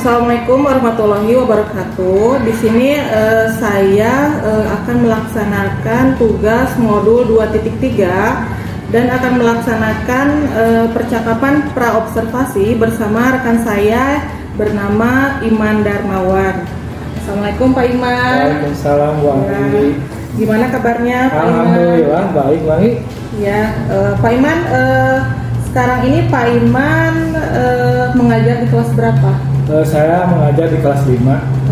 Assalamualaikum warahmatullahi wabarakatuh. Di sini saya akan melaksanakan tugas modul 2.3 dan akan melaksanakan percakapan praobservasi bersama rekan saya bernama Iman Darmawan. Assalamualaikum Pak Iman. Waalaikumsalam Bu Anggi. Gimana kabarnya Pak Iman? Alhamdulillah baik Bu Anggi. Ya, Pak Iman, sekarang ini Pak Iman mengajar di kelas berapa? Saya mengajar di kelas 5.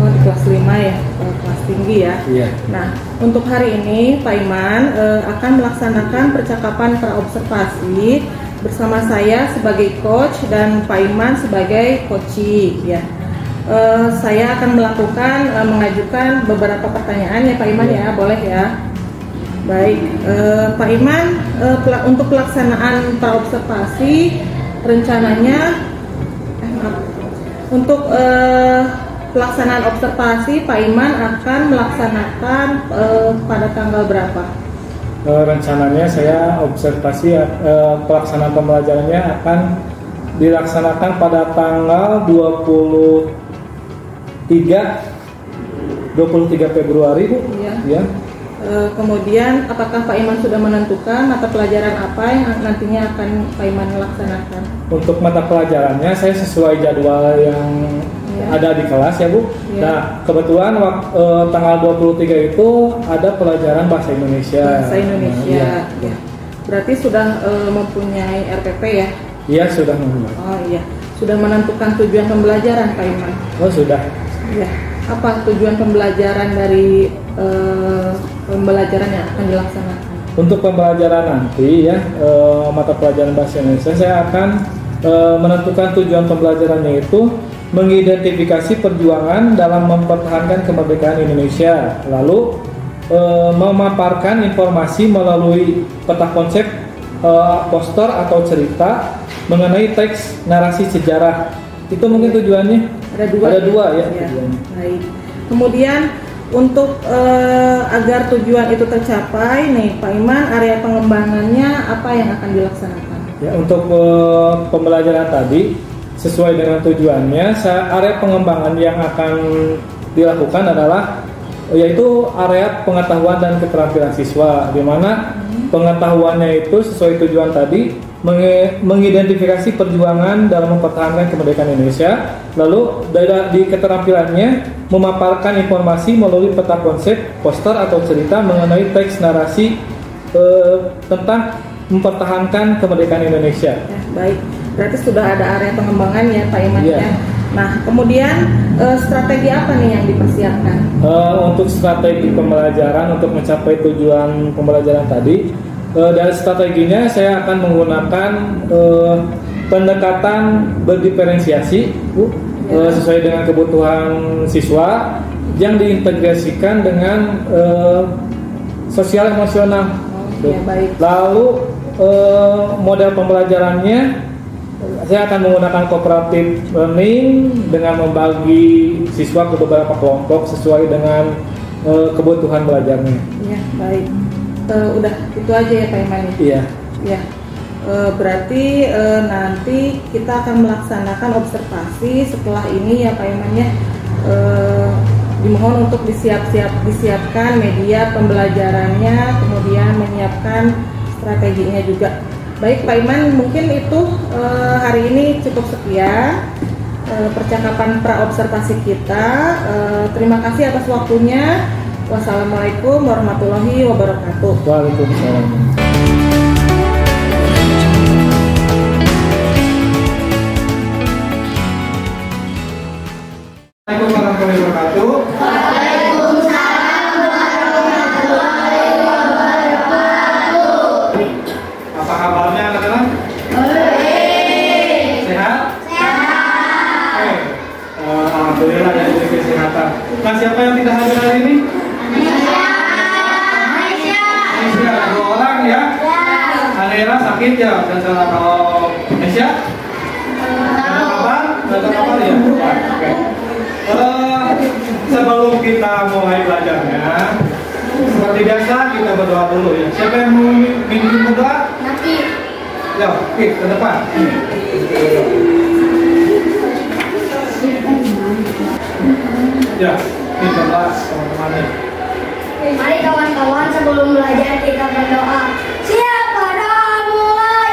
Oh, di kelas 5 ya, kelas tinggi ya. Iya. Nah, untuk hari ini Pak Iman akan melaksanakan percakapan praobservasi bersama saya sebagai coach dan Pak Iman sebagai coachee ya. Saya akan melakukan mengajukan beberapa pertanyaan ya Pak Iman ya, boleh ya. Baik, Pak Iman, untuk pelaksanaan praobservasi rencananya untuk pelaksanaan observasi Pak Iman akan melaksanakan pada tanggal berapa? Rencananya saya observasi pelaksanaan pembelajarannya akan dilaksanakan pada tanggal 23 Februari Bu. Iya. Ya. Kemudian apakah Pak Iman sudah menentukan mata pelajaran apa yang nantinya akan Pak Iman laksanakan? Untuk mata pelajarannya saya sesuai jadwal yang ada di kelas ya Bu. Ya. Nah kebetulan tanggal 23 itu ada pelajaran bahasa Indonesia. Bahasa Indonesia. Ya. Berarti sudah mempunyai RPP ya? Iya sudah memulai. Oh iya, sudah menentukan tujuan pembelajaran Pak Iman? Oh sudah. Ya. Apa tujuan pembelajaran dari pembelajaran yang akan dilaksanakan? Untuk pembelajaran nanti ya mata pelajaran bahasa Indonesia saya akan menentukan tujuan pembelajarannya itu mengidentifikasi perjuangan dalam mempertahankan kemerdekaan Indonesia, lalu memaparkan informasi melalui peta konsep, poster atau cerita mengenai teks narasi sejarah. Itu mungkin tujuannya. Ada dua ya. Baik. Kemudian untuk agar tujuan itu tercapai, nih Pak Iman, area pengembangannya apa yang akan dilaksanakan? Ya, untuk pembelajaran tadi sesuai dengan tujuannya, area pengembangan yang akan dilakukan adalah yaitu area pengetahuan dan keterampilan siswa, di mana pengetahuannya itu sesuai tujuan tadi mengidentifikasi perjuangan dalam mempertahankan kemerdekaan Indonesia, lalu di keterampilannya memaparkan informasi melalui peta konsep, poster atau cerita mengenai teks narasi tentang mempertahankan kemerdekaan Indonesia. Ya, baik, berarti sudah ada area pengembangan ya Pak Iman ya. Nah, kemudian strategi apa nih yang dipersiapkan? Untuk strategi pembelajaran untuk mencapai tujuan pembelajaran tadi, dari strateginya saya akan menggunakan pendekatan berdiferensiasi Bu, sesuai dengan kebutuhan siswa yang diintegrasikan dengan sosial emosional. Ya, baik. Lalu model pembelajarannya saya akan menggunakan cooperative learning dengan membagi siswa ke beberapa kelompok sesuai dengan kebutuhan belajarnya. Ya, baik. Udah itu aja ya Pak Iman? Iya. Ya. Berarti nanti kita akan melaksanakan observasi setelah ini ya Pak Iman ya. Dimohon untuk disiapkan media pembelajarannya, kemudian menyiapkan strateginya juga. Baik Pak Iman, mungkin itu hari ini cukup sekian percakapan praobservasi kita. Terima kasih atas waktunya. Wassalamualaikum warahmatullahi wabarakatuh. Waalaikumsalam. Assalamualaikum warahmatullahi wabarakatuh. Waalaikumsalam warahmatullahi wabarakatuh. Apa kabarnya anak-anak? Baik. Sehat? Sehat. Alhamdulillah dari segi kesehatan. Nah, siapa yang tidak hadir hari ini? Aisyah, 2 orang ya? Anera sakit ya? Dan kalau Aisyah? Ada kabar? Ada kabar ya? Oke. Sebelum kita mulai belajarnya, seperti biasa kita berdoa dulu ya. Siapa yang mau mimpin berdoa? Nanti. Ya, oke, ke depan. Ya, ini coba teman-teman nih. Mari kawan-kawan sebelum belajar kita berdoa. Siapa doa mulai?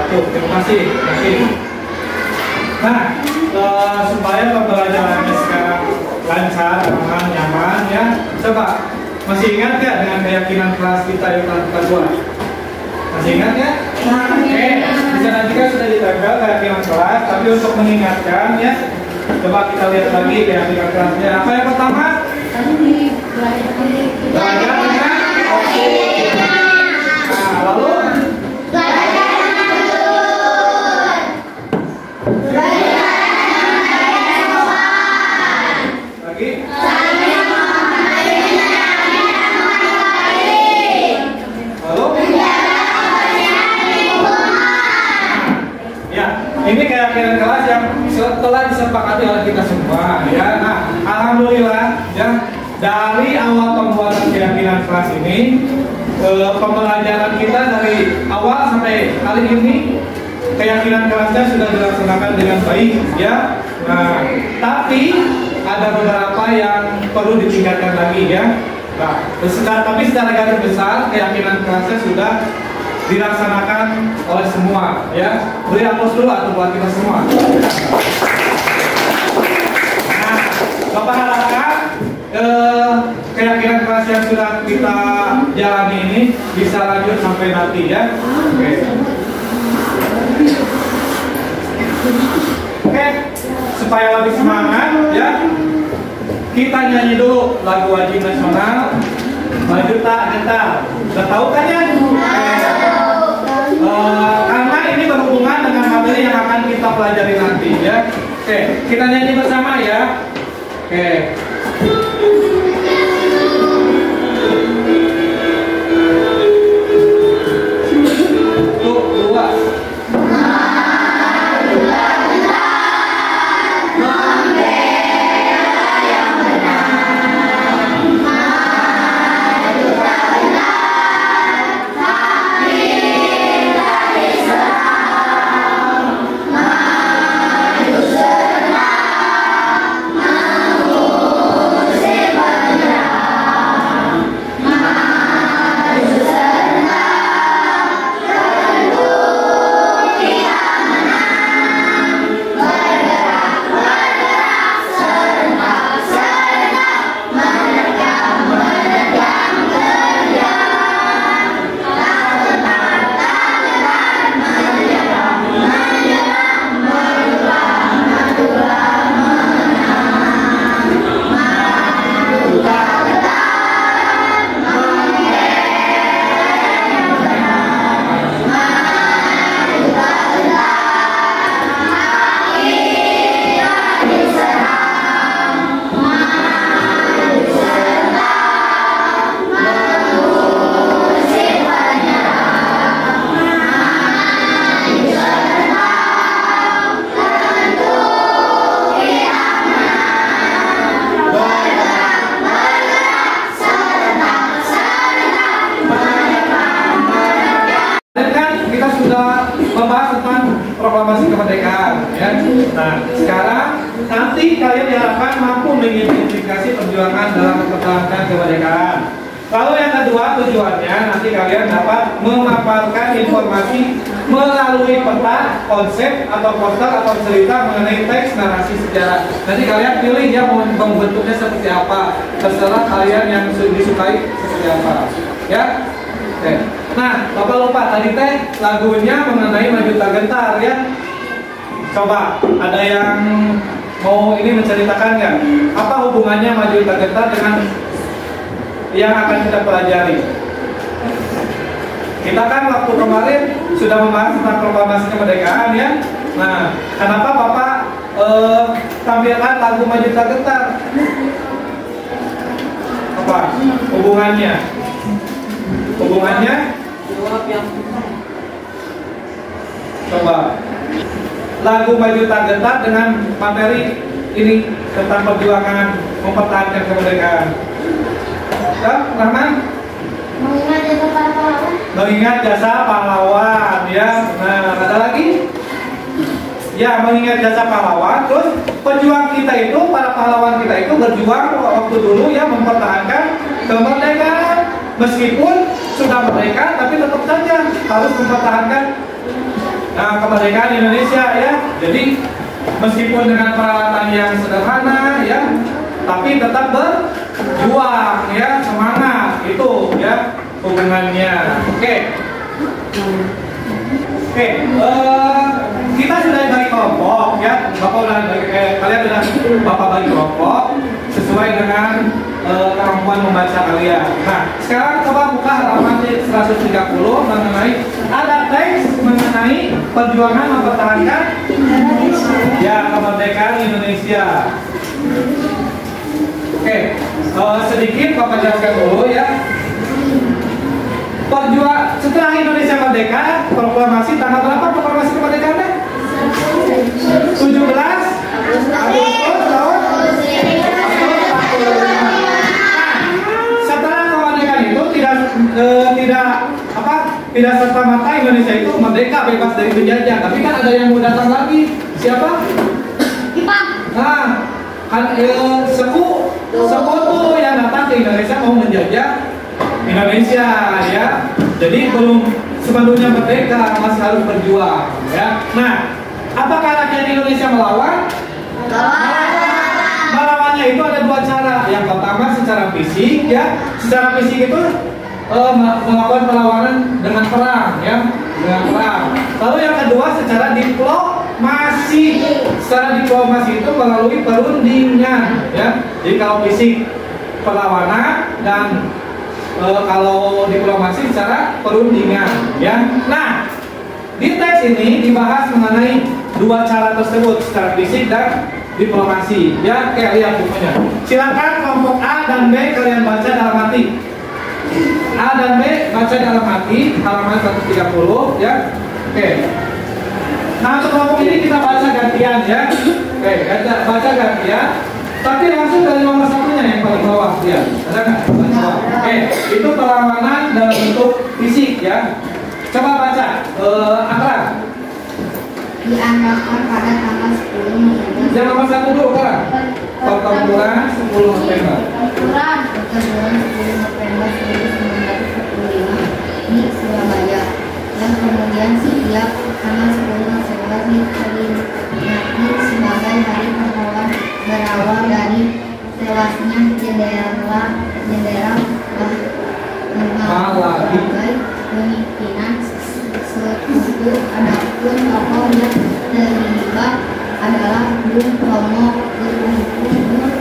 Terima kasih. Nah, supaya pembelajarannya sekarang lancar, aman, nyaman ya. Coba masih ingat nggak dengan keyakinan kelas kita yang telah kita buat? Masih ingat ya? Oke, di sana juga sudah ditempel keyakinan kelas, tapi untuk mengingatkan ya, coba kita lihat lagi keyakinan kelasnya. Apa yang pertama? Belajar dengan oke. Nah, lalu ini keyakinan kelas yang telah disepakati oleh kita semua ya. Nah, alhamdulillah ya, dari awal pembuatan keyakinan kelas ini pembelajaran kita dari awal sampai kali ini keyakinan kelasnya sudah dilaksanakan dengan baik ya. Nah, tapi ada beberapa yang perlu ditingkatkan lagi ya. Nah, tapi secara garis besar keyakinan kelasnya sudah dilaksanakan oleh semua ya. Beri aplaus dulu atau buat kita semua. Nah, Bapak harapkan keyakinan kelas yang sudah kita jalani ini bisa lanjut sampai nanti ya. Oke, supaya lebih semangat ya, kita nyanyi dulu lagu wajib nasional Maju Tak Gentar. Sudah tahu kan ya? Karena ini berhubungan dengan materi yang akan kita pelajari nanti ya. Oke, kita nyanyi bersama ya. Oke. Tuh, dua. Maju membahas tentang proklamasi kemerdekaan ya. Nah, sekarang nanti kalian diharapkan mampu mengidentifikasi perjuangan dalam mempertahankan kemerdekaan. Lalu yang kedua tujuannya nanti kalian dapat memaparkan informasi melalui peta, konsep atau poster atau cerita mengenai teks narasi sejarah. Nanti kalian pilih ya mau bentuknya seperti apa, terserah kalian yang disukai seperti apa. Ya, oke. Nah, Bapak lupa tadi teh lagunya mengenai Maju Tak Gentar ya. Coba ada yang mau ini menceritakan nggak? Apa hubungannya Maju Tak Gentar dengan yang akan kita pelajari? Kita kan waktu kemarin sudah membahas tentang proklamasi kemerdekaan ya. Nah, kenapa Bapak tampilkan lagu Maju Tak Gentar? Apa hubungannya? Hubungannya? Coba lagu Maju Tak Gentar dengan materi ini tentang perjuangan mempertahankan kemerdekaan. Rahman? Mengingat jasa para pahlawan. Mengingat jasa pahlawan ya. Nah, ada lagi? Ya, mengingat jasa pahlawan. Terus pejuang kita itu, para pahlawan kita itu berjuang waktu dulu ya mempertahankan kemerdekaan. Meskipun sudah merdeka, tapi tetap saja harus mempertahankan kemerdekaan Indonesia ya. Jadi meskipun dengan peralatan yang sederhana ya, tapi tetap berjuang ya, semangat itu ya hubungannya. Oke. Kita sudah bagi kelompok ya. Kalian sudah Bapak bagi kelompok sesuai dengan kemampuan membaca kalian. Nah, sekarang coba buka halaman 130 mengenai ada teks mengenai perjuangan mempertahankan ya kemerdekaan Indonesia. Oke, sedikit Bapak jelaskan dulu ya. Setelah Indonesia merdeka, proklamasi tanggal berapa proklamasi kemerdekaannya? 17 Agustus tahun 1945. Setelah kemerdekaan itu tidak serta-merta Indonesia itu merdeka bebas dari penjajah, tapi kan ada yang mau datang lagi. Siapa? Jepang. Nah, sekutu yang datang ke Indonesia mau menjajah Indonesia ya. Jadi belum sepenuhnya merdeka, masih harus berjuang ya. Nah, apakah rakyat Indonesia melawan? Melawannya itu ada dua cara. Yang pertama secara fisik ya. Secara fisik itu melakukan perlawanan dengan perang ya, dengan perang. Lalu yang kedua secara diplomasi. Secara diplomasi itu melalui perundingan ya. Jadi kalau fisik perlawanan dan kalau diplomasi secara perundingan ya. Nah, di teks ini dibahas mengenai dua cara tersebut, secara fisik dan diplomasi ya. Kayak lihat bukunya. Silakan kelompok A dan B kalian baca dalam hati. A dan B baca dalam hati halaman 130 ya. Oke. Nah, untuk kelompok ini kita baca gantian ya. Oke, baca gantian. Tapi langsung dari nomor satunya yang paling bawah ya. Ada nggak? Oke, itu perlawanan dalam bentuk fisik ya. Coba baca. Akra. Diandalkan pada tanggal 10 November. Yang nomor satu dulu kan? Pertempuran 10 November. Pertempuran 10 November 1945 di Surabaya. Dan kemudian setiap tanggal 10 November diperingati sebagai hari pahlawan berawal dari tewasnya Jenderal sebagai pemimpinan sekutu. Adapun tokoh yang terlibat adalah Bung Tomo, Gubernur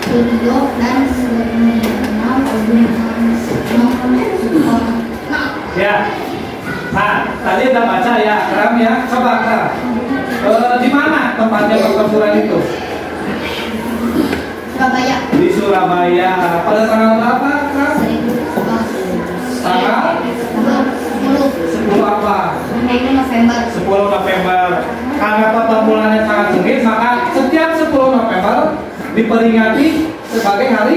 Suryo dan Sudirman Sukarno. Ya. Nah, tadi udah baca ya, Akram ya. Coba Akram. Di mana tempatnya pertempuran itu? Surabaya. Di Surabaya. Pada tanggal berapa, Akram? Tanggal 10 apa? 10 November. 10 November. Karena pertempurannya sangat sengit, maka setiap 10 November diperingati sebagai hari.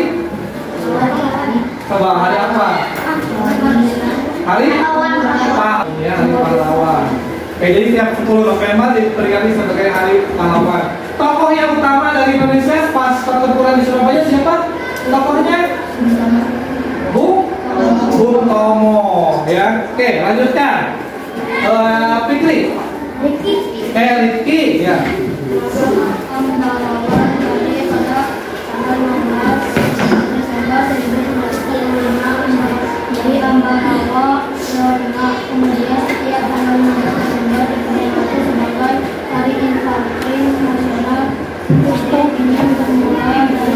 Coba hari apa? Hari Oke, jadi tiap 10 November diperingati sebagai Hari Pahlawan. Tokoh yang utama dari Indonesia pas pertempuran di Surabaya siapa? Tokohnya? Bung Tomo, ya. Oke, lanjutkan. Fikri. Rifki, ya. Pahlawan dari pada tanggal 15 Desember 1945 dari Ambarawa, Jawa. Kemudian setiap tanggal 15 Desember diperingati sebagai Hari Infanteri Nasional. Sistem ini bermula dari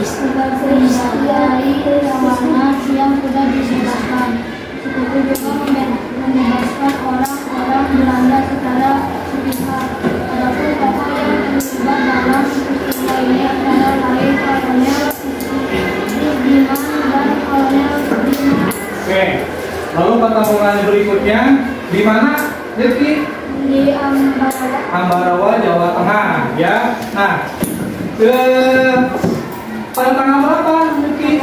sebagai dari Rawana yang sudah disebutkan. Sekutu juga membebaskan orang-orang Belanda secara sepihak. Adapun tokoh yang terlibat dalam peristiwa ini adalah lain Kolonel Sudirman dan Kolonel Sudirman. Oke, lalu pertempuran berikutnya di mana, Rifki? Di Ambarawa. Ambarawa, Jawa Tengah, ya. Nah, pada tanggal berapa, Rifki?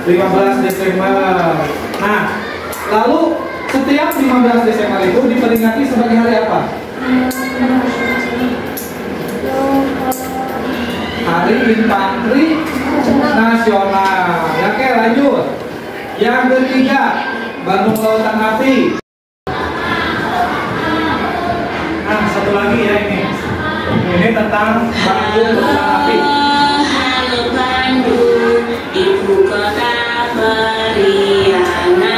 15 Desember. Nah, lalu setiap 15 Desember itu diperingati sebagai hari apa? Hari Infanteri Nasional. Ya, oke, lanjut. Yang ketiga, Bandung Lautan Api. Nah, satu lagi ya ini. Ini tentang Bandung Lautan Api. Halo Bandung, ibu kota periangan.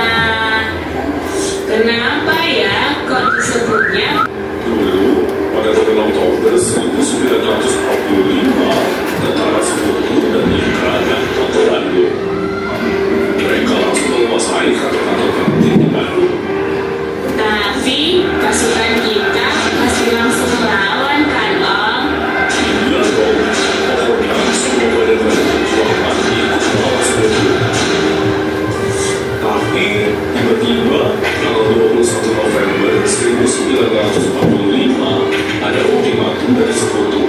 Kenapa ya kok disebutnya? Dulu, pada bulan Oktober 1945, tentara Sekutu dan Ingkran kota Bandung. Mereka langsung menguasai kantor-kantor penting di Bandung. Tapi pasukan kita masih langsung melawan kan Om? Iya dong, pokoknya semua badan-badan perjuangan ikut melawan Sekutu. Tapi tiba-tiba tanggal 21 November 1945 ada ultimatum dari Sekutu.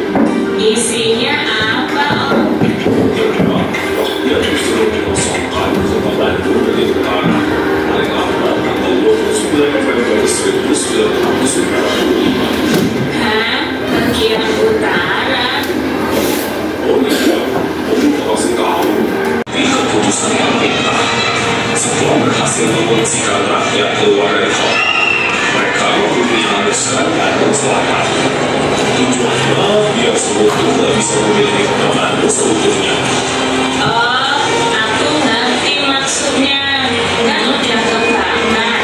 Isinya apa Om? Kedua, waktunya justru mengosongkan kota Bandung dari utara. Paling lambat tanggal 29 November 1945. Hah? Bagian utara? Oh iya, aku kasih tahu. Di keputusan pemerintah, setelah berhasil mengungsikan rakyat keluar dari kota, mereka memilih sekarang Bandung Selatan. Tujuannya biar Sekutu nggak bisa memiliki kota Bandung seutuhnya. Oh, aku ngerti maksudnya. Kan udah kebakar.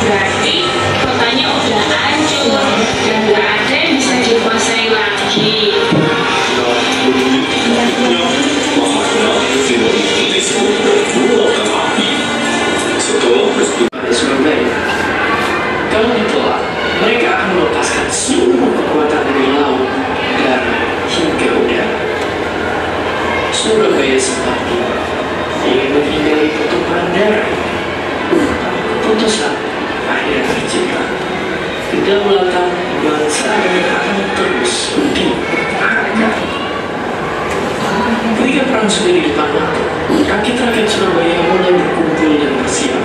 Berarti kotanya udah hancur dan nggak ada yang bisa dikuasai lagi. Nah, begitu baiknya, makanya film ini disebut Bandung Lautan Api. Setelah peristiwa di Surabaya. Kalau ditolak, mereka akan melepaskan seluruh kekuatan dari laut, darat, hingga udara. Surabaya seperti ingin menghindari pertumpahan darah. Keputusan akhirnya tercipta. Kedaulatan bangsa akan terus dipertahankan. Ketika perang sudah di depan mata, rakyat Surabaya mulai berkumpul dan bersiap,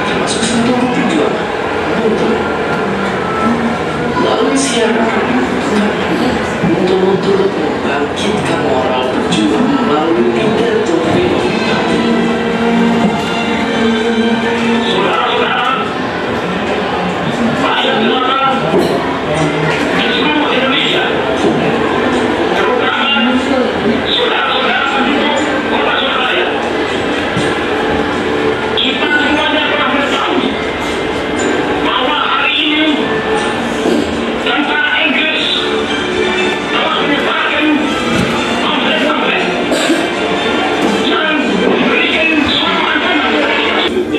termasuk satu perjuangan untuk melalui siaran untuk membangkitkan moral berjuang melalui pidato demokrasi. Saudara-saudara, rakyat Jakarta di seluruh Indonesia, terutama saudara-saudara penduduk kota Surabaya, kita semuanya telah mengetahui bahwa hari ini tentara Inggris telah menyebarkan pamflet-pamflet yang memberikan suatu ancaman kepada kita.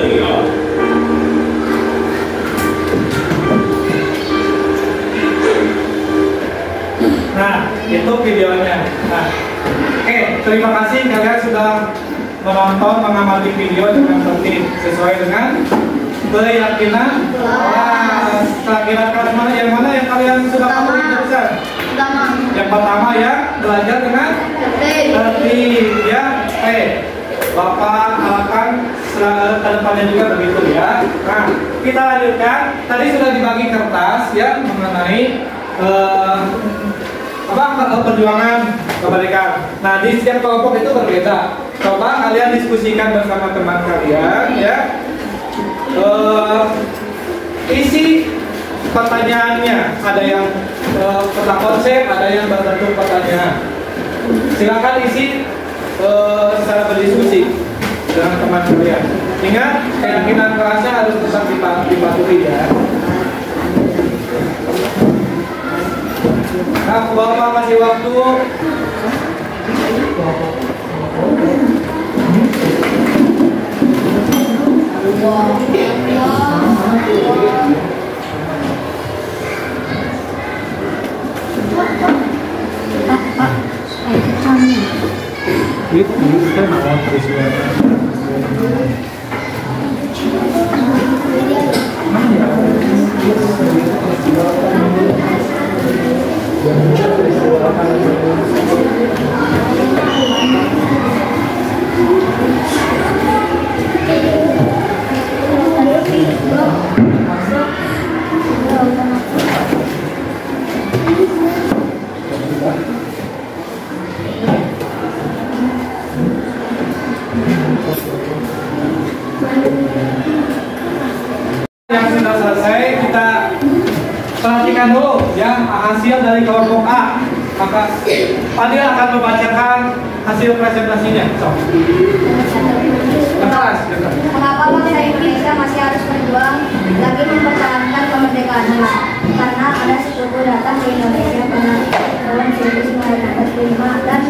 Nah, itu videonya. Nah, oke, terima kasih kalian sudah menonton, mengamati video dengan tertib sesuai dengan keyakinan. Wah, keyakinan mana yang kalian sudah pahami jurusan? Yang pertama ya, belajar dengan tertib ya. Bapak akan ke depannya juga begitu ya. Nah, kita lanjutkan. Tadi sudah dibagi kertas ya mengenai perjuangan kemerdekaan. Nah, di setiap kelompok itu berbeda. Coba kalian diskusikan bersama teman kalian ya. Isi pertanyaannya, ada yang tentang konsep, ada yang berbentuk pertanyaan. Silakan isi secara berdiskusi dengan teman kalian. Ingat, keyakinan kelasnya harus tetap dipatuhi ya. Nah, Bapak masih waktu. Itu nama presiden. Yang sudah selesai kita perhatikan dulu ya hasil dari kelompok A. Maka Fadil akan membacakan hasil presentasinya. Mengapa bangsa Indonesia masih harus berjuang lagi mempertahankan kemerdekaannya? Karena ada suku datang ke Indonesia pada tahun 1945 dan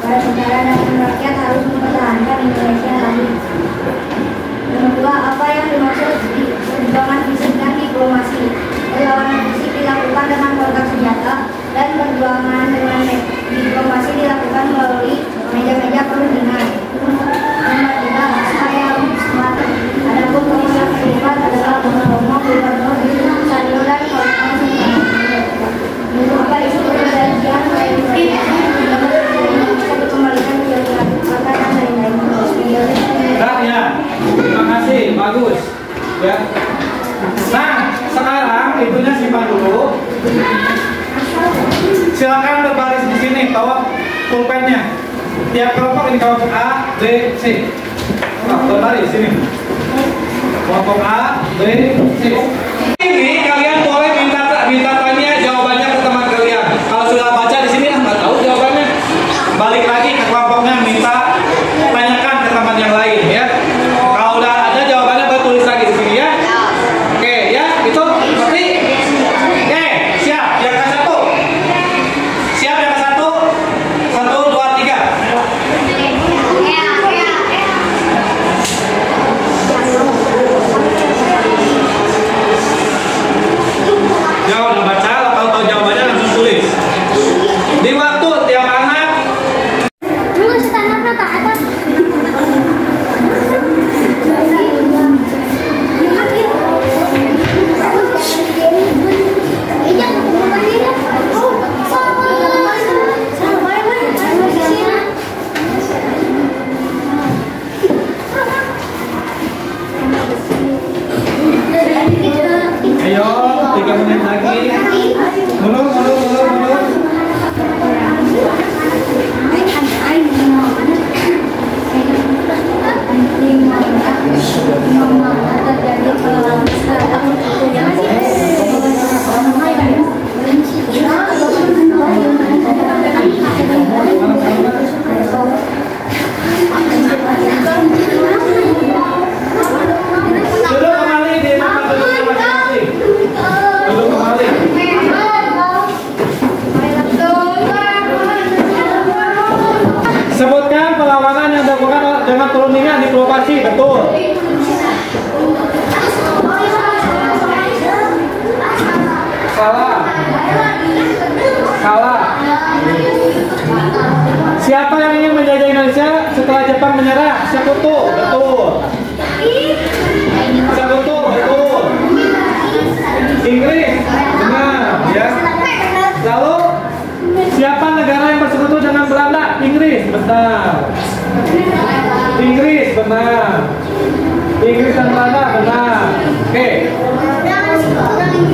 para negara dan rakyat harus mempertahankan Indonesia lagi. Yang kedua, apa yang dimaksud di perjuangan fisik dan diplomasi? Perlawanan fisik dilakukan dengan kontak senjata dan perjuangan dengan diplomasi dilakukan melalui meja-meja perundingan. Nomor tiga, saya semata. Adapun kemudian kedua adalah ngomong-ngomong gubernur Sanyo dan kawan-kawan. Apa itu perjanjian kembalikan ke dan lain-lain. Ya, terima kasih, bagus ya. Nah, sekarang itunya simpan dulu. Silakan berbaris di sini, bawa pulpennya. Tiap kelompok ini kelompok A, B, C. Nah, berbaris sini. Kelompok A, B, C. Ini kalian boleh minta tanya jawabannya ke teman kalian. Kalau sudah baca di sini nggak tahu jawabannya, balik lagi ke kelompoknya minta tanyakan ke teman yang lain ya. Kalau udah ada jawabannya baru tulis lagi di sini ya. Oke ya, itu berarti. Oke, siap yang ke satu. Siap yang ke satu. 1, 2, 3. Jawab udah baca, kalau tahu jawabannya langsung tulis. Di waktu tiap anak. Ayo, 3 menit lagi. Mundur. Duduk kembali di tempat duduk masing-masing. Duduk kembali. Sebutkan perlawanan yang dilakukan dengan perundingan diplomasi, betul. Salah. Siapa yang ingin menjajah Indonesia setelah Jepang menyerah? Sekutu, betul. Sekutu, betul. Inggris, benar, ya. Lalu siapa negara yang bersekutu dengan Belanda? Inggris, benar. Inggris, benar. Inggris dan Belanda, benar. Oke.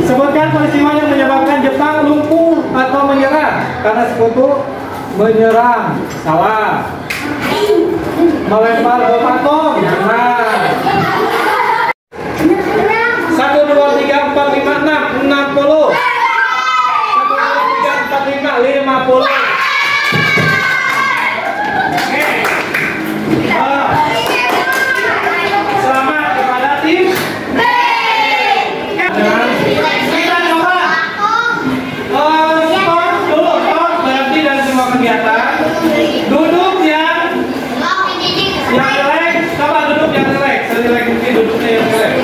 Sebutkan peristiwa yang menyebabkan Jepang lumpuh atau menyerah karena sekutu menyerang. Salah. Melempar bom atom. Benar. 1, 2, 3, 4, 5, 6, 60. 1, 2, 3, 4, 5, 50. Selamat kepada tim B. Kita coba stop dulu, stop berhenti dari semua kegiatan. Duduk yang relax, coba duduk yang relax, relax mungkin duduknya yang relax.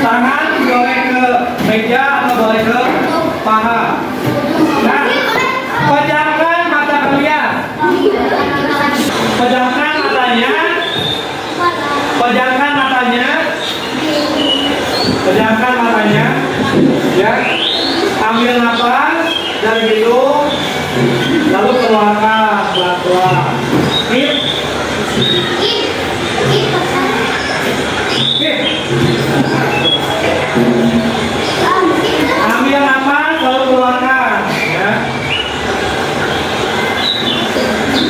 Tangan boleh ke meja atau boleh ke paha. Nah, pejamkan mata kalian. Pejamkan matanya. Pejamkan matanya. Pejamkan matanya. Ya. Ambil nafas dari hidung, lalu keluarkan pelan-pelan. Keep. Ambil nafas lalu keluarkan, ya.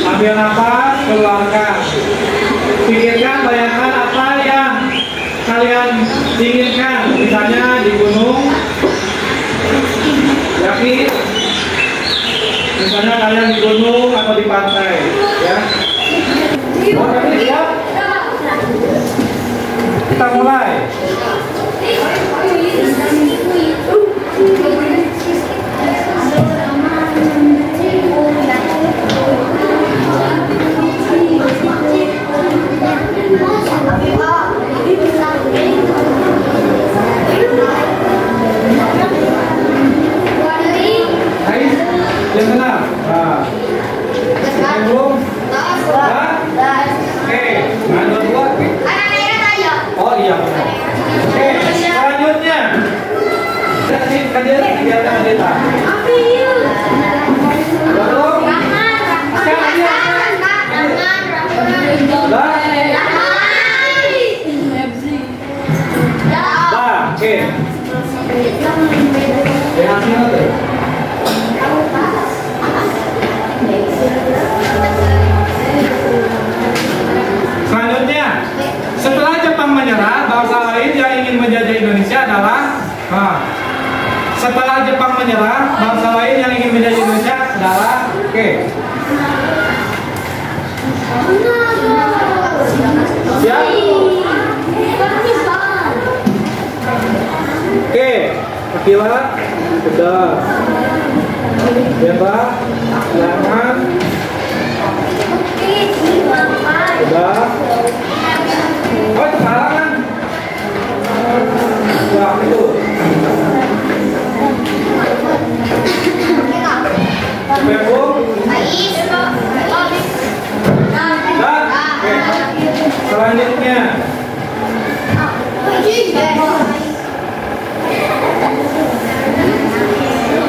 Ambil nafas, keluarkan. Pikirkan, bayangkan apa yang kalian inginkan, misalnya di gunung, yakin. Misalnya kalian di gunung atau di pantai, ya. Oke, siap? Kita mulai. Yang benar. Nah. Belum? Oke, ada dua. Oh iya. Oke, selanjutnya. Kajian kegiatan kita. Belum? Oke. Selanjutnya, setelah Jepang menyerah, bangsa lain yang ingin menjajah Indonesia adalah setelah Jepang menyerah, bangsa lain yang ingin menjajah Indonesia adalah siap? Oke, Akila, sudah. Beba, Laman, sudah. Oh, sekarang. Wah, itu. Bebo. Oke. Selanjutnya.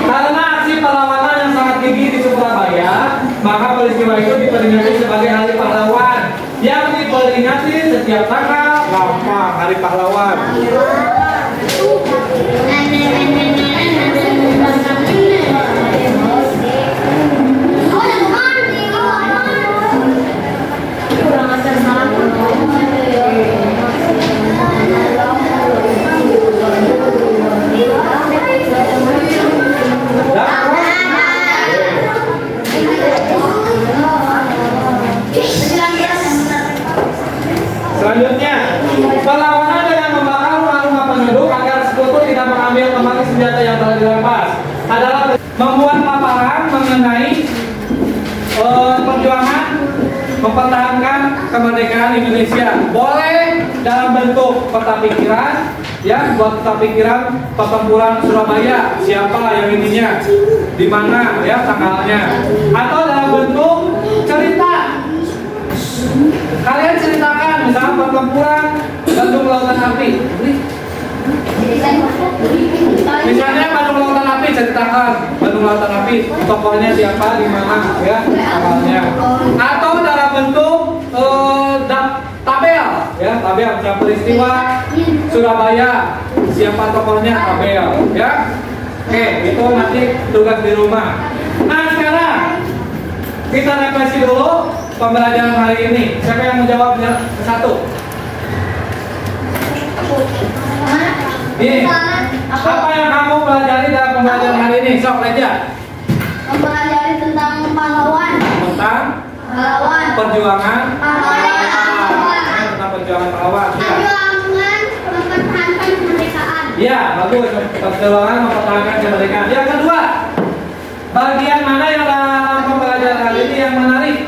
Karena aksi perlawanan yang sangat tinggi di Surabaya, maka peristiwa itu diperingati sebagai Hari Pahlawan yang diperingati setiap tanggal 8 Hari Pahlawan. Selanjutnya, perlawanan dengan membakar rumah-rumah penduduk agar sekutu tidak mengambil kembali senjata yang telah dirampas adalah membuat paparan mengenai perjuangan mempertahankan kemerdekaan Indonesia. Boleh dalam bentuk peta pikiran, ya, buat peta pikiran pertempuran Surabaya, siapa yang ininya, di mana, ya, tanggalnya, atau dalam bentuk cerita. Kalian ceritakan misalnya pertempuran Bandung Lautan Api. Misalnya Bandung Lautan Api, ceritakan Bandung Lautan Api, tokohnya siapa, di mana, ya, tanggalnya. Atau dalam bentuk tabel, ya, Tabel, peristiwa Surabaya. Siapa tokohnya? Tabel, ya. Oke, itu nanti tugas di rumah. Nah, sekarang kita revisi dulu pembelajaran hari ini. Siapa yang menjawabnya? Satu. Ini, apa yang kamu pelajari dalam pembelajaran hari ini? Sok aja. Mempelajari tentang pahlawan. Tentang Pahlawan. perjuangan Pahlawan. tentang perjuangan pahlawan. Ya. Perjuangan mempertahankan kemerdekaan. Ya, bagus. Perjuangan mempertahankan kemerdekaan. Yang kedua, bagian mana yang dalam pembelajaran hari ini yang menarik?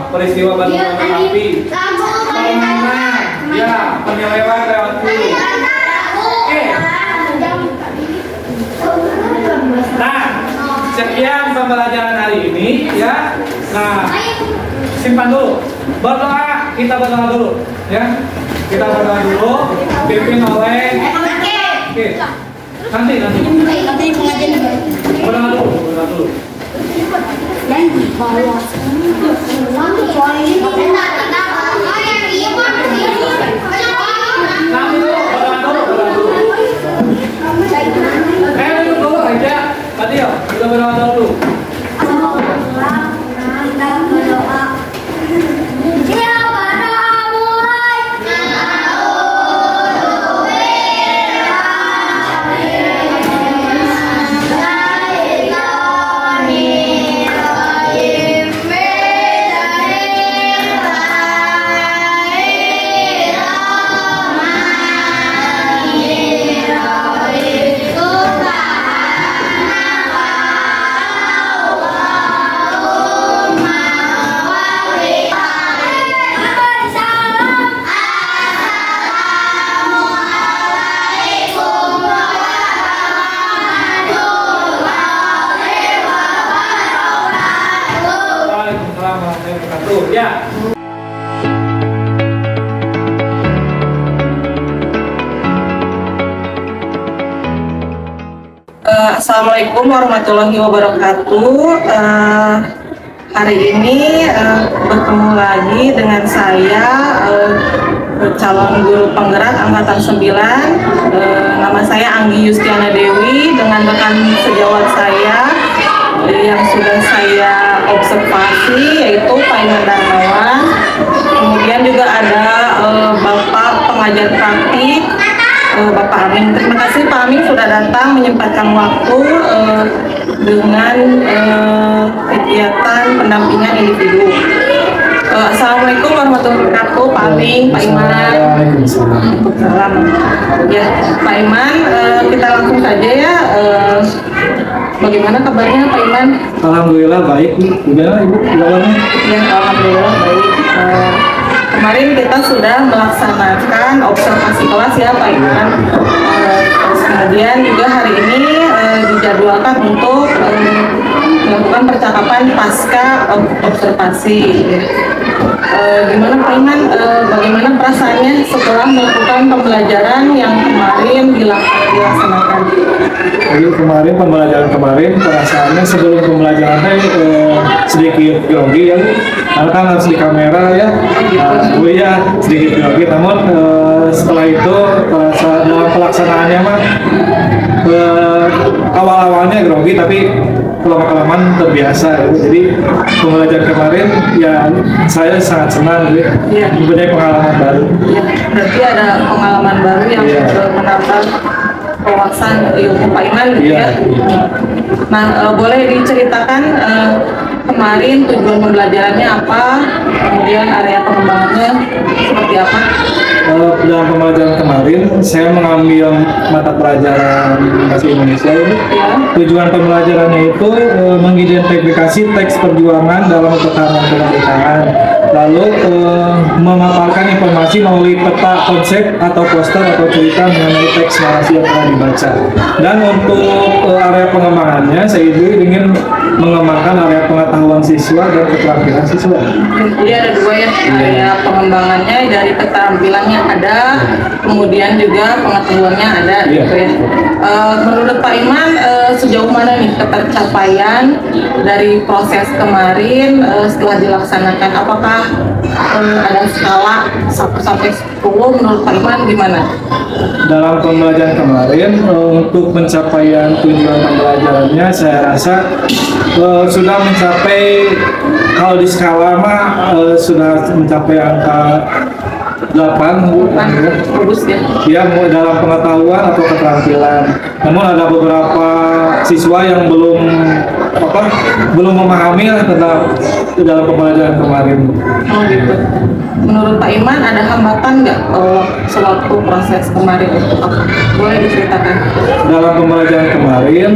Peristiwa bantuan api, permainan, ya, penyelewan lewat dulu. Oke. Nah, sekian pembelajaran hari ini, ya. Nah, simpan dulu. Berdoa, kita berdoa dulu, ya. Kita berdoa dulu, dipimpin oleh. Oke. Nanti. Berdoa dulu. Dulu aja. Tadi ya, kita berdoa dulu. Ya. Assalamualaikum warahmatullahi wabarakatuh. Hari ini bertemu lagi dengan saya, calon guru penggerak angkatan 9. Nama saya Anggi Yustiana Dewi, dengan rekan sejawat saya yang sudah saya observasi, yaitu Pak Iman Darmawan. Kemudian juga ada Bapak pengajar praktik, Bapak Amin. Terima kasih Pak Amin sudah datang menyempatkan waktu dengan kegiatan pendampingan individu. Assalamualaikum warahmatullahi wabarakatuh, Pak Amin, Pak Iman. Salam. Ya, Pak Iman, kita langsung saja ya. Bagaimana kabarnya Pak Iman? Alhamdulillah baik. Gimana Ibu? Kabarnya? Ya, alhamdulillah baik. Kemarin kita sudah melaksanakan observasi kelas ya Pak Iman. Terus kemudian juga hari ini dijadwalkan untuk melakukan percakapan pasca observasi. Gimana Pak Iman? Bagaimana perasaannya setelah melakukan pembelajaran yang kemarin dilaksanakan? Jadi kemarin pembelajaran perasaannya sebelum pembelajaran sedikit grogi ya, karena kan harus di kamera ya. Ya sedikit grogi, namun setelah itu dalam pelaksanaannya mah awal-awalnya grogi, tapi lama-kelamaan terbiasa. Jadi pembelajaran kemarin ya saya sangat senang gitu. Ya. Mempunyai pengalaman baru. Ya, berarti ada pengalaman baru yang menambah wawasan ilmu Pak Iman gitu ya. Nah, boleh diceritakan kemarin tujuan pembelajarannya apa, kemudian area pengembangannya seperti apa? Dalam pembelajaran kemarin saya mengambil mata pelajaran bahasa Indonesia ini. Ya. Tujuan pembelajarannya itu mengidentifikasi teks perjuangan dalam pertahanan kemerdekaan, lalu memaparkan informasi melalui peta konsep atau poster atau cerita mengenai teks narasi yang telah dibaca. Dan untuk area pengembangannya saya ingin mengembangkan area pengetahuan siswa dan keterampilan siswa. Jadi ada dua ya, area pengembangannya dari keterampilannya ada, kemudian juga pengetahuannya ada gitu ya. Menurut Pak Iman, sejauh mana nih ketercapaian dari proses kemarin setelah dilaksanakan? Apakah ada skala 1 sampai 10 menurut Pak Iman gimana? Dalam pembelajaran kemarin untuk pencapaian tujuan pembelajarannya saya rasa sudah mencapai, kalau di skala mah sudah mencapai angka 8 bagus ya. Ya, dalam pengetahuan atau keterampilan. Namun ada beberapa siswa yang belum memahami tentang dalam pembelajaran kemarin. Oh gitu. Menurut Pak Iman ada hambatan nggak sewaktu proses kemarin itu? Boleh diceritakan? Dalam pembelajaran kemarin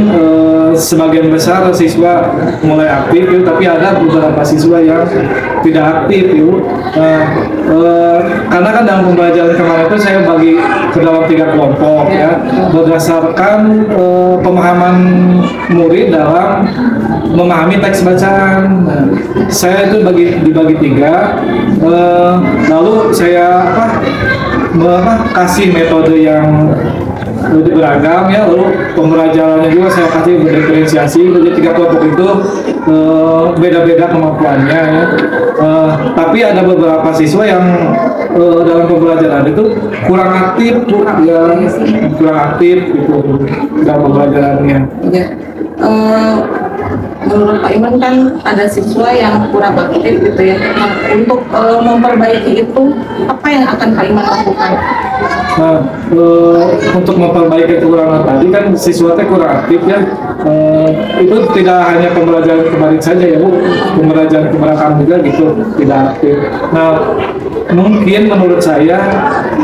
sebagian besar siswa mulai aktif, tapi ada beberapa siswa yang tidak aktif. Karena kan dalam pembelajaran kemarin itu saya bagi ke dalam 3 kelompok ya, berdasarkan pemahaman murid dalam memahami teks bacaan. Saya itu dibagi 3. Lalu saya kasih metode yang beragam ya, lalu pembelajarannya juga saya kasih berdiferensiasi. Jadi 3 kelompok itu beda-beda kemampuannya ya. Tapi ada beberapa siswa yang dalam pembelajaran itu kurang aktif gitu dalam pembelajarannya. Ya. Menurut Pak Iman kan ada siswa yang kurang aktif gitu ya. Nah, untuk memperbaiki itu apa yang akan Pak Iman lakukan? Nah, untuk memperbaiki kekurangan tadi kan siswa kurang aktif ya. Itu tidak hanya pembelajaran kemarin saja ya Bu, pembelajaran kebelakang juga gitu tidak aktif. Nah, mungkin menurut saya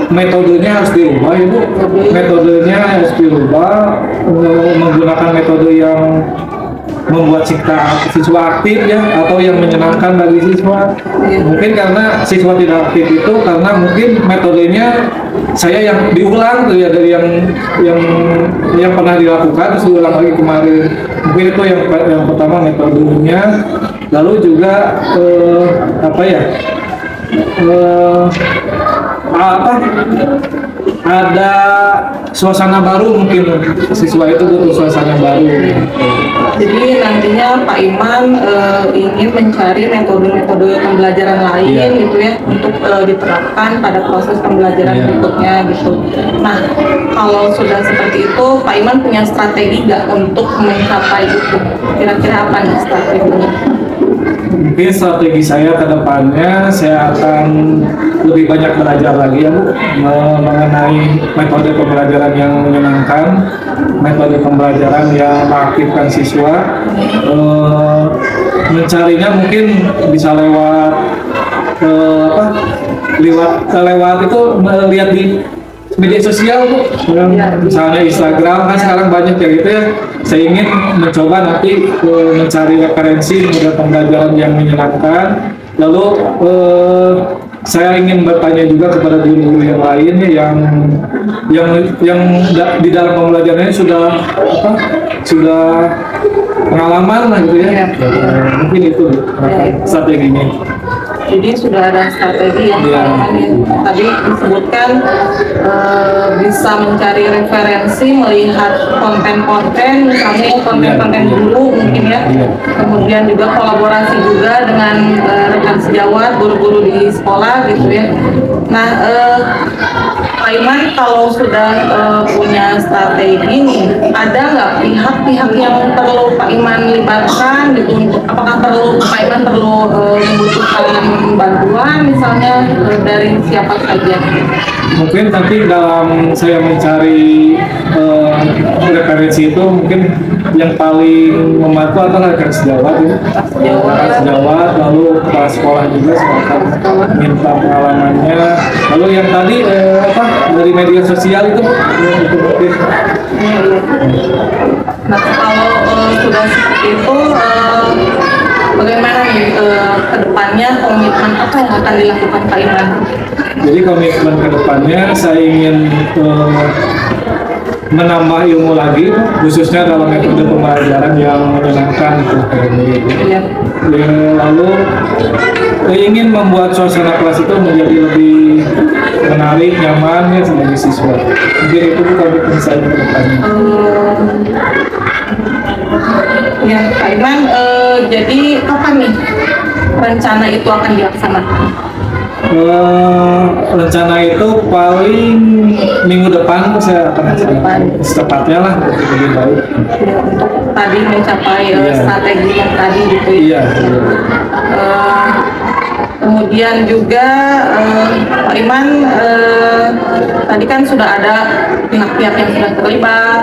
metodenya harus dirubah ya Bu. Metodenya harus dirubah, menggunakan metode yang membuat siswa aktif ya, atau yang menyenangkan bagi siswa. Mungkin karena siswa tidak aktif itu karena mungkin metodenya saya yang diulang tuh ya, dari yang pernah dilakukan terus diulang lagi kemarin. Mungkin itu yang pertama metodenya. Lalu juga ada suasana baru, mungkin siswa itu butuh suasana baru. Jadi nantinya Pak Iman ingin mencari metode-metode pembelajaran lain gitu ya, untuk diterapkan pada proses pembelajaran berikutnya gitu. Nah, kalau sudah seperti itu, Pak Iman punya strategi nggak untuk mencapai itu? Kira-kira apa nih strateginya? Mungkin strategi saya ke depannya, saya akan lebih banyak belajar lagi ya Bu, mengenai metode pembelajaran yang menyenangkan, metode pembelajaran yang mengaktifkan siswa. Mencarinya mungkin bisa lewat itu melihat di media sosial Bu, misalnya Instagram kan sekarang banyak ya gitu ya. Saya ingin mencoba nanti mencari referensi metode pembelajaran yang menyenangkan. Lalu saya ingin bertanya juga kepada guru-guru yang lain yang di dalam pembelajarannya sudah pengalaman lah gitu ya. Mungkin itu strateginya. Jadi sudah ada strategi yang tadi disebutkan, bisa mencari referensi, melihat konten-konten, misalnya konten-konten dulu mungkin ya. Kemudian juga kolaborasi juga dengan rekan sejawat, guru-guru di sekolah gitu ya. Nah, Pak Iman kalau sudah punya strategi nih, ada nggak pihak-pihak yang perlu Pak Iman libatkan gitu? Apakah Pak Iman perlu membutuhkan bantuan misalnya dari siapa saja? Mungkin nanti dalam saya mencari referensi itu mungkin yang paling membantu adalah rekan sejawat ya. Sejawat, lalu kepala sekolah juga saya akan minta pengalamannya. Lalu yang tadi dari media sosial itu mungkin. Nah, kalau sudah seperti itu, bagaimana nih ke depannya, komitmen apa yang akan dilakukan Pak Iman? Jadi komitmen ke depannya saya ingin menambah ilmu lagi, khususnya dalam metode pembelajaran yang menyenangkan gitu. Iya. Ya, lalu ingin membuat suasana kelas itu menjadi lebih menarik, nyaman ya sebagai siswa. Mungkin itu bukan saya ke depannya. Ya, Pak Iman, jadi kapan nih rencana itu akan dilaksanakan? Rencana itu paling minggu depan saya akan secepatnya lah untuk lebih baik. Ya, untuk tadi mencapai Iya. strategi yang tadi gitu ya. Iya. Kemudian juga Pak Iman, tadi kan sudah ada pihak-pihak yang sudah terlibat,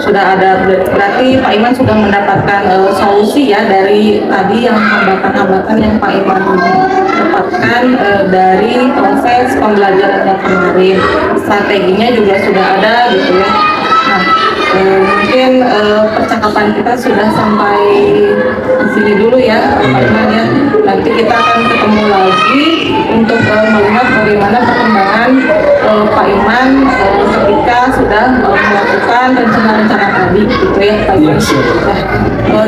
sudah ada, berarti Pak Iman sudah mendapatkan solusi ya dari tadi yang hambatan-hambatan yang Pak Iman dapatkan dari proses pembelajaran yang kemarin. Strateginya juga sudah ada gitu ya. Nah, mungkin percakapan kita sudah sampai di sini dulu ya, Pak Iman ya. Nanti kita akan ketemu lagi untuk melihat bagaimana perkembangan Pak Iman ketika sudah melakukan rencana-rencana tadi, gitu ya, Pak Iman.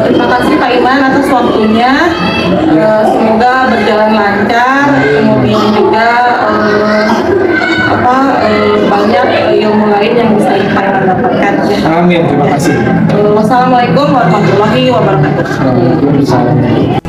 Terima kasih Pak Iman atas waktunya. Semoga berjalan lancar. Kemudian juga banyak ilmu lain yang bisa Pak Iman dapatkan. Ya. Amin, terima kasih. Wassalamualaikum warahmatullahi wabarakatuh. Waalaikumsalam.